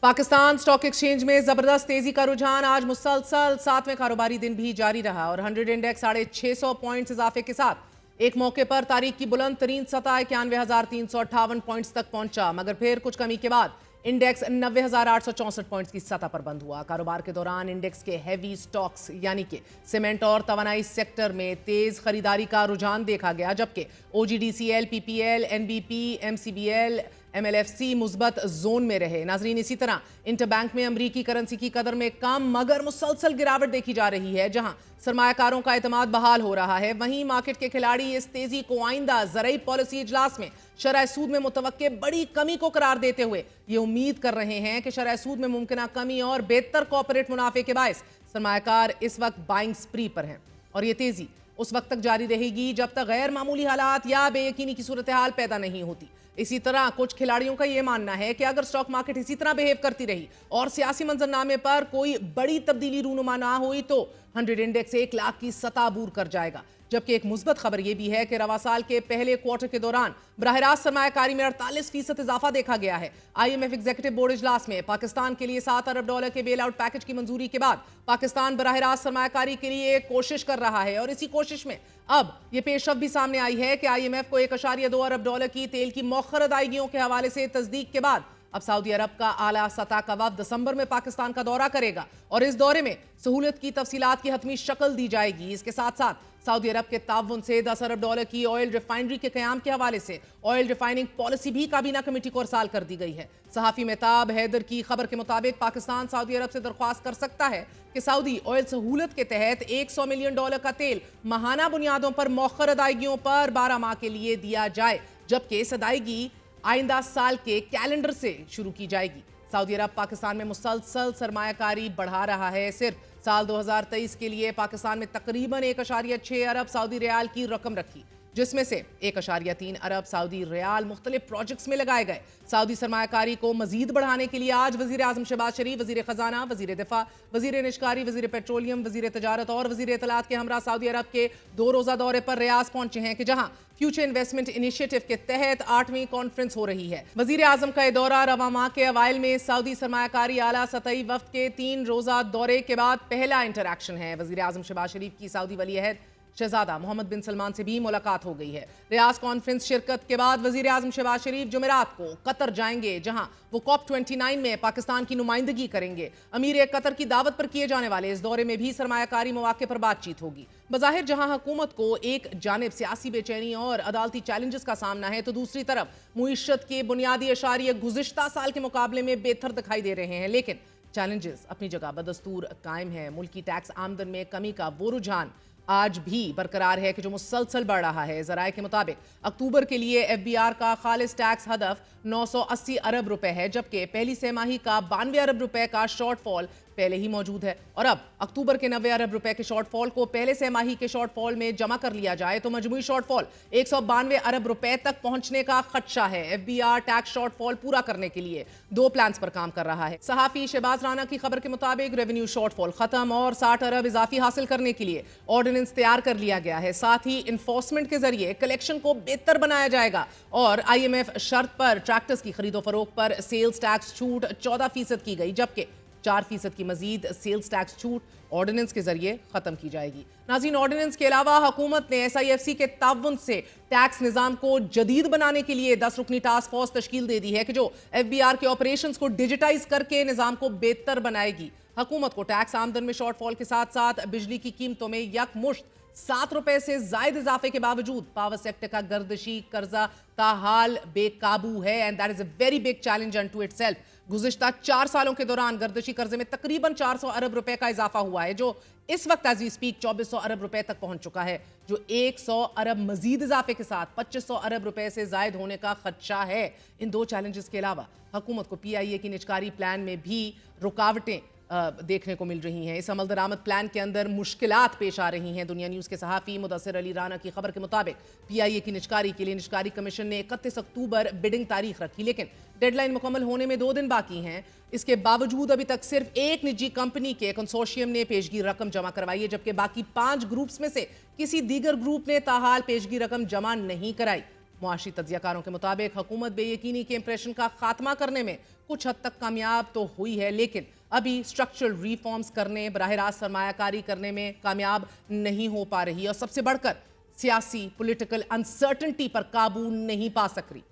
Pakistan stock exchange में जबरदस्त तेजी का रुझान आज मुसलसल 7वें कारोबारी दिन भी जारी रहा और 100 इंडेक्स 650 पॉइंट्स इजाफे के साथ एक मौके पर तारीख की बुलंद तरीन सतह 91,358 पॉइंट्स तक पहुंचा, मगर फिर कुछ कमी के बाद इंडेक्स 90,864 पॉइंट्स की सतह पर बंद हुआ। कारोबार के दौरान इंडेक्स के हैवी स्टॉक्स यानी कि सीमेंट और तवानाई सेक्टर में तेज खरीदारी का रुझान देखा गया, जबकि ओजीडीसीएल, पीपीएल, एनबीपी, एमसीबीएल, एमएलएफसी मुस्बत जोन में रहे। नाजरीन, इसी तरह इंटरबैंक में अमरीकी करेंसी की कदर में कम मगर मुसलसल गिरावट देखी जा रही है, जहां सरमायाकारों का एतमाद बहाल हो रहा है। वहीं मार्केट के खिलाड़ी इस तेजी को आइंदा ज़रई पॉलिसी इजलास में शरह सूद में मुतवक्के बड़ी कमी को करार देते हुए ये उम्मीद कर रहे हैं कि शरह सूद में मुमकिन कमी और बेहतर कॉर्पोरेट मुनाफे के बायस सरमायाकार इस वक्त बाइंग स्प्री पर हैं और ये तेजी उस वक्त तक जारी रहेगी जब तक गैर मामूली हालात या बेयकीनी की सूरत हाल पैदा नहीं होती। इसी तरह कुछ खिलाड़ियों का यह मानना है कि अगर स्टॉक मार्केट इसी तरह बिहेव करती रही और सियासी मंजरनामे पर कोई बड़ी तब्दीली रूनुमा ना हुई तो 100 इंडेक्स 1 लाख की सतह अबूर कर जाएगा। जबकि एक मुस्बत खबर यह भी है कि रवा साल के पहले क्वार्टर के दौरान बराह सरमायाकारी में 48% इजाफा देखा गया है। आईएमएफ एग्जीक्यूटिव बोर्ड इजलास में पाकिस्तान के लिए $7 अरब के बेल आउट पैकेज की मंजूरी के बाद पाकिस्तान बराह सरमायाकारी के लिए कोशिश कर रहा है और इसी कोशिश में अब यह पेशरफ भी सामने आई है कि आईएमएफ को $1.2 अरब की तेल की मौखर अदायगियों के हवाले से तस्दीक के बाद अब सऊदी अरब का आला सतह का वफ्द दिसंबर में पाकिस्तान का दौरा करेगा और इस दौरे में सहूलत की तफसीलात की हतमी शक्ल दी जाएगी। इसके साथ साथ सऊदी अरब के ताउन से $10 अरब की ऑयल रिफाइनरी के कयाम के हवाले से ऑयल रिफाइनिंग पॉलिसी भी काबीना कमेटी को अरसाल कर दी गई है। सहाफी मेहताब हैदर की खबर के मुताबिक पाकिस्तान सऊदी अरब से दरख्वास्त कर सकता है कि सऊदी ऑयल सहूलत के तहत $100 मिलियन का तेल माहाना बुनियादों पर मौखर अदायगियों पर 12 माह के लिए दिया जाए, जबकि इस अदायगी आइंदा साल के कैलेंडर से शुरू की जाएगी। सऊदी अरब पाकिस्तान में मुसलसल सरमायाकारी बढ़ा रहा है। सिर्फ साल 2023 के लिए पाकिस्तान में तकरीबन 1.6 अरब सऊदी रियाल की रकम रखी, जिसमें से 1.3 अरब सऊदी रियाल मुख्तलिफ प्रोजेक्ट्स में लगाए गए। सऊदी सरमायाकारी को मजीद बढ़ाने के लिए आज वजीर आजम शहबाज शरीफ, वजीर खजाना, वजीर दिफा, वजीर निशकारी, वजीर पेट्रोलियम, वजीर तजारत और वजीर इत्तलात के हमरा सऊदी अरब के 2 रोजा दौरे पर रियाज पहुंचे हैं कि जहां फ्यूचर इन्वेस्टमेंट इनिशिएटिव के तहत 8वीं कॉन्फ्रेंस हो रही है। वजीर आजम का यह दौरा रवा माह के अवाइल में सऊदी सरमायाकारी आला सतही वफ्द के 3 रोजा दौरे के बाद पहला इंटरैक्शन है। वजीर आजम शहबाज शरीफ की सऊदी वली अहद शहजादा मोहम्मद बिन सलमान से भी मुलाकात हो गई है। रियाज कॉन्फ्रेंस शिरकत के बाद वजीर आजम शहबाज शरीफ जुमेरात को कतर जाएंगे, जहां वो COP29 में पाकिस्तान की नुमाइंदगी करेंगे। अमीर कतर की दावत पर किए जाने वाले इस दौरे में भी सरमायाकारी मौके पर बातचीत होगी। बज़ाहिर जहां हुकूमत को एक जानिब सियासी बेचैनी और अदालती चैलेंजेस का सामना है, तो दूसरी तरफ मुईशत के बुनियादी अशारिये गुज़िश्ता साल के मुकाबले में बेहतर दिखाई दे रहे हैं। लेकिन चैलेंजेस अपनी जगह बदस्तूर कायम है। मुल्की टैक्स आमदन में कमी का वो रुझान आज भी बरकरार है कि जो मुसलसल बढ़ रहा है। जराये के मुताबिक अक्टूबर के लिए एफबीआर का खालिस टैक्स हदफ 980 अरब रुपए है, जबकि पहली सहमाही का 92 अरब रुपए का शॉर्टफॉल पहले ही मौजूद है और अब अक्टूबर के 90 अरब रुपए के शॉर्टफॉल को पहले सहमाही के शॉर्टफॉल में जमा कर लिया जाए तो मजमूई शॉर्टफॉल 192 अरब रुपए तक पहुंचने का खदशा है। एफबीआर टैक्स शॉर्टफॉल पूरा करने के लिए 2 प्लान्स पर काम कर रहा है। सहाफी शहबाज राना की खबर के मुताबिक रेवेन्यू शॉर्टफॉल खत्म और 60 अरब इजाफी हासिल करने के लिए ऑर्डिनेंस तैयार कर लिया गया है। साथ ही इन्फोर्समेंट के जरिए कलेक्शन को बेहतर बनाया जाएगा और आईएमएफ शर्त पर ट्रैक्टर्स की खरीदो फरोख्त पर सेल्स टैक्स छूट 14% की गई, जबकि 4% की मजीद सेल्स टैक्स छूट ऑर्डिनेंस के जरिए खत्म की जाएगी। नाज़रीन, ऑर्डिनेंस के अलावा हुकूमत ने SIFC के ताउन से टैक्स निज़ाम को जदीद बनाने के लिए 10 रुकनी टास्क फोर्स तश्कील दे दी है कि जो FBR के ऑपरेशंस को डिजिटाइज करके निज़ाम को बेहतर बनाएगी। हुकूमत को टैक्स आमदन में शॉर्टफॉल के साथ साथ बिजली की कीमतों में यकमुश्त 7 रुपए से जायद इजाफे के बावजूद पावर सेक्टर का गर्दशी कर्जा ताहाल बेकाबू है and that is a very big challenge unto itself. गुज़िश्ता 4 सालों के दौरान गर्दशी कर्जे में तकरीबन 400 अरब रुपए का इजाफा हुआ है, जो इस वक्त एज वी स्पीक 2400 अरब रुपए तक पहुंच चुका है, जो 100 अरब मजीद इजाफे के साथ 2500 अरब रुपए से जायद होने का खदशा है। इन 2 चैलेंजेस के अलावा हुकूमत को PIA की निजकारी प्लान में भी रुकावटें देखने को मिल रही हैं। इस अमल दरामद प्लान के अंदर मुश्किलात पेश आ रही हैं। दुनिया न्यूज़ के सहाफ़ी मुदस्सिर अली राना की खबर के मुताबिक PIA की निजकारी के लिए निजकारी कमीशन ने 31 अक्टूबर बिडिंग तारीख रखी, लेकिन डेडलाइन मुकम्मल होने में 2 दिन बाकी हैं। इसके बावजूद अभी तक सिर्फ एक निजी कंपनी के कंसोर्शियम ने पेशगी रकम जमा करवाई है, जबकि बाकी 5 ग्रुप्स में से किसी दीगर ग्रुप ने ताहाल पेशगी रकम जमा नहीं कराई। मुआशी तज्जियाकारों के मुताबिक हुकूमत बेयकीनी के इंप्रेशन का खात्मा करने में कुछ हद तक कामयाब तो हुई है, लेकिन अभी स्ट्रक्चरल रिफॉर्म्स करने, बराह रास्त सरमायाकारी करने में कामयाब नहीं हो पा रही और सबसे बढ़कर सियासी पॉलिटिकल अनसर्टेनिटी पर काबू नहीं पा सक रही।